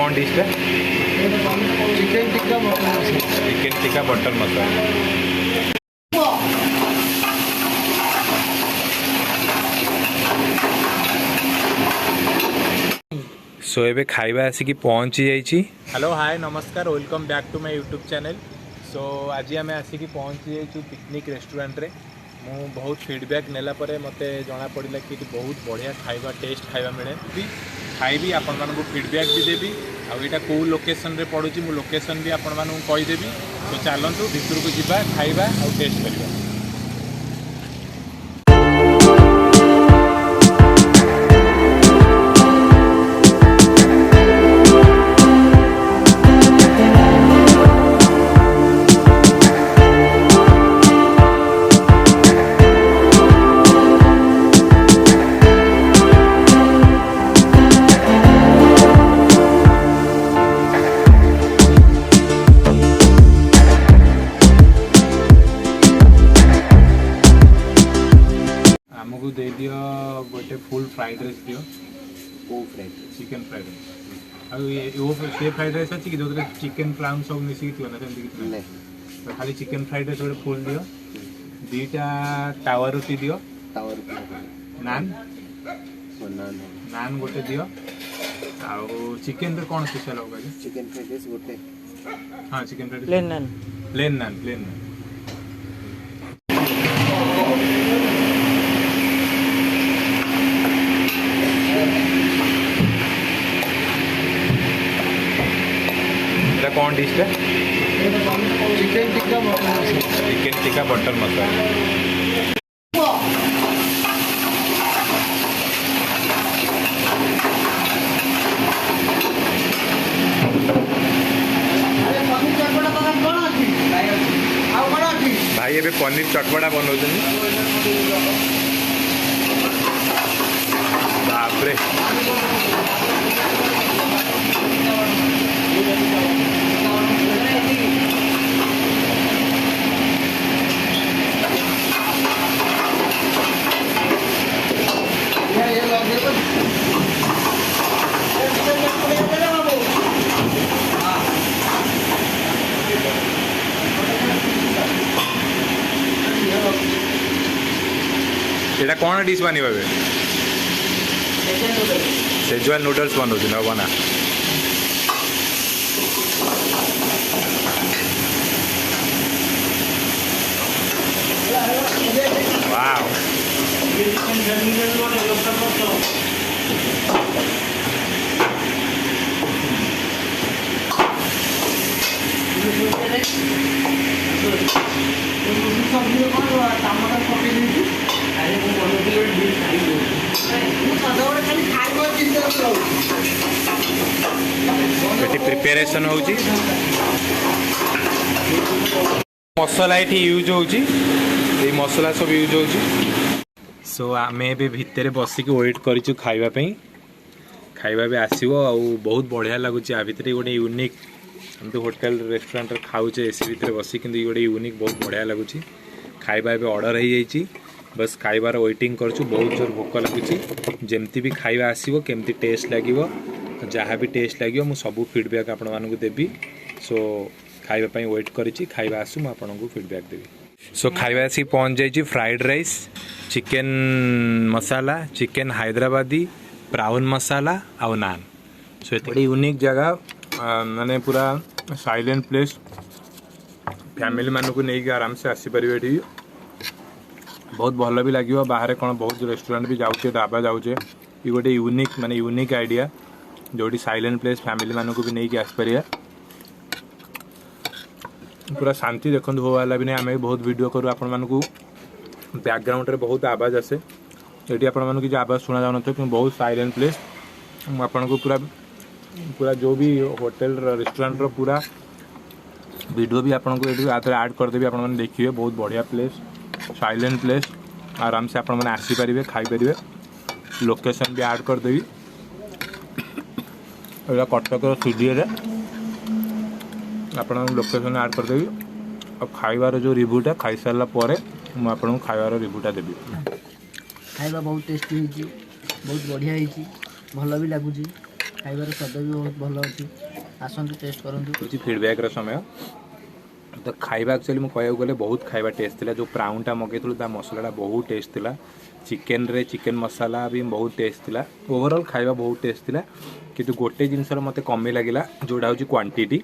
कौन डिश है? Chicken tikka butter masala. Chicken tikka butter masala. So एबे खाइबा आसिकी पहुँची जाइए। हेलो हाय नमस्कार welcome back to my YouTube channel. So आज आम आसिकी पहुँची जाइए पिकनिक रेस्टोरेंट रे। मु बहुत फीडबैक नेला परे मते जना पड़ा कि बहुत बढ़िया खाइबा टेस्ट खाइबा मिले भी खाइबी आपण मानकु फीडबैक भी देबी आ एटा को लोकेशन रे पड़ुची मु लोकेशन भी आपण मानकु कहि देबी। तो चलंतु भितर को जिबा खाइबा आ टेस्ट करबा। आमको दे दियो गोटे फुल फ्राइड राइस दियो। को फ्राइड चिकन फ्राइड राइस आ ये से फ्राइड राइस अच्छी कि जो चिकन प्राउन सब मिसी थी ना सेमती कि नहीं तो खाली चिकन फ्राइड राइस गोटे फुल दियो। दीटा टावर रोटी दियो। टावर नान नान नान गोटे दियो। आ चिकन रे कोन स्पेशल होगा जी? चिकन फ्राइड राइस गोटे। हां चिकन फ्राइड प्लेन नान प्लेन नान प्लेन नान। कौन डिश है? Chicken tikka butter masala. Chicken tikka butter मसाला। भाई ये पनीर चटपटा बनाऊँ बापरे। एटा कौन डिश बनी बाबे? सेजवान नूडल्स बनाऊँ ना बना। वाव प्रिपेरेशन हो मसला ये यूज हो मसला सब यूज हो। सो आम ए भितर बसिक वेट करूँ खावाई खाଇବା भी आसो आ बहुत बढ़िया लगुच। आ भितर गोटे यूनिक हम तो होटेल रेस्टोरेंट खाऊे एसी भितर बसी कि गोटे यूनिक बहुत बढ़िया लगुच। खाଇବା ए ऑर्डर हो जाइए बस खाइबार वेटिंग करूँ। बहुत जोर भोक लगुच जमती भी खाଇବା आसो केमती टेस्ट लगे जहाँ भी टेस्ट लगे मुझे सबू फीडबैक आपण मानक देवी। सो खाइबापी वेट करी खाଇବା आसू मुझे आपन को फीडबैक देवी। सो खाଇବା आसिक पहुँच जाइए फ्राइड राइस चिकन मसाला चिकन हैदराबादी ब्राउन मसाला आउ नान। सो ये यूनिक जगह माने पूरा साइलेंट प्लेस फैमिली मानक नहीं आराम से आसीपर ये बहुत भल भी लगे। बाहर कौन बहुत रेस्टोरेंट भी जाऊे ढाबा जाऊे ये गोटे यूनिक माने यूनिक आइडिया जोटी साइलेंट प्लेस फैमिली मानक भी नहीं आसपर पूरा शांति देखो हो वाला भी नहीं। आम बहुत वीडियो करूँ आपण मानक बैकग्राउंड रे बहुत आवाज आसे ये आपण मानक जो आवाज शुणा जान कि बहुत साइलेंट प्लेस आपन को पूरा पूरा जो भी होटेल रेस्टोरेंट रो पूरा वीडियो भी आपन को ये ऐड करदेवी आपण मैंने देखिए। बहुत बढ़िया प्लेस साइलेंट प्लेस आराम से आपण मैंने आसीपर खाईपर लोकेशन भी ऐड करदेवी। यहाँ कटक स्टूडियो आप लोकेशन ऐड करदेवी और खाइबार जो रिव्यूटा खाई सारा पर मुझे आपको खाइबार रिव्यूटा देवी। खाଇବା बहुत टेस्टी होइछि बहुत बढ़िया होइछि भल भी लागुछि खाइबार स्वाद भी बहुत भल अच्छी आसतु टेस्ट करूँ फीडबैक समय तो खाइबा एक्चुअली मुझे कहूँ गले बहुत खाइबा टेस्ट थिला जो प्राउनटा मगेलु ता मसलाटा बहुत टेस्ट थिला चिकेन रे चिकेन मसाला भी बहुत टेस्ट थिला ओवरऑल खाइबा बहुत टेस्ट थिला किंतु गोटे जिनसर मते कमी लगिला जोड़ा होची क्वांटिटी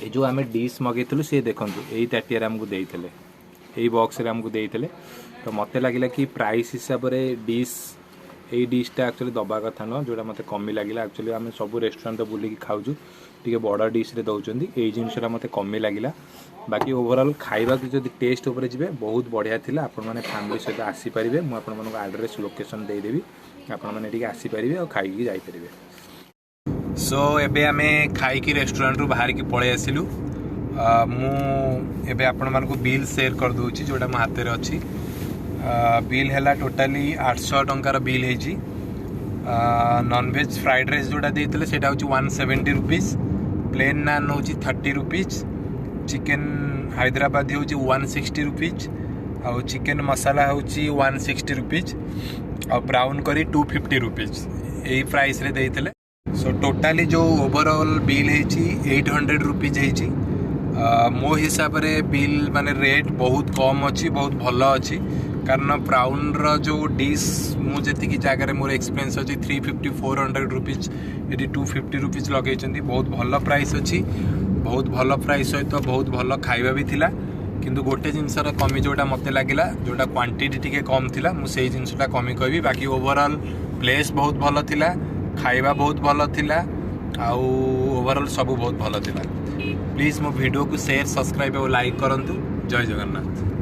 ये जो आम डिश मगेलु सी देखूँ यही ताटियार आमको देते यही बॉक्स रे आमको देते तो मत लगे कि प्राइस हिसाब से डिश यही डिशटा एक्चुअली दबा कथा नुह जोटा मत कमी लगे एक्चुअली आम सब रेस्टोरेंट बुलिकी खाऊँ टी बड़ डिश रे दौरान यही जिनसा मत कमी लगे बाकी ओवरऑल खाइबा जो टेस्ट उपर जी बहुत बढ़िया थिला आपण मैंने फैमिली सहित आसीपारे मुझे आड्रेस लोकेशन देदेवी आपण मैंने आसीपारे और खाई जापरेंगे सो एबे आमे खाई रेस्टोरेंट रू बाहर की पळे आसिलु मु एबे आपण मानको बिल शेयर कर दूची जोटा मो हाथ रे अछि बिल हैला टोटाली 800 टंकार बिल हेजी नॉन वेज फ्राइड राइस जोटा देइतले सेटा होची 170 रुपीस प्लेन नान होची 30 रुपीस चिकन हैदराबादी होची 160 रुपीस और चिकन मसाला होची 160 रुपीस और ब्राउन करी 250 रुपीस यही प्राइस रे देइतले सो टोटाली जो ओवरऑल बिल है 800 रुपीज है मो हिसाब रे बिल माने रेट बहुत कम अच्छी बहुत भल अच्छी कारण प्राउन रो जो डिश मुझे जगह मोर एक्सपीरियंस अच्छी 350 400 रुपीज ये 250 रुपीज लगे बहुत भल प्राइस अच्छी बहुत भल प्राइस सहित तो बहुत भल खाइबा भी थिला किंतु गोटे जिनसर कमी जोटा मत लगिला जोटा क्वांटिटी टिके कम थिला मु सेही जिनसटा कमी कहबी बाकी ओवरऑल प्लेस बहुत भल थिला खाइबा बहुत भल थिला आउ ओवरऑल सब बहुत भल थिला प्लीज मो वीडियो को शेयर सब्सक्राइब और लाइक करंतु जय जगन्नाथ।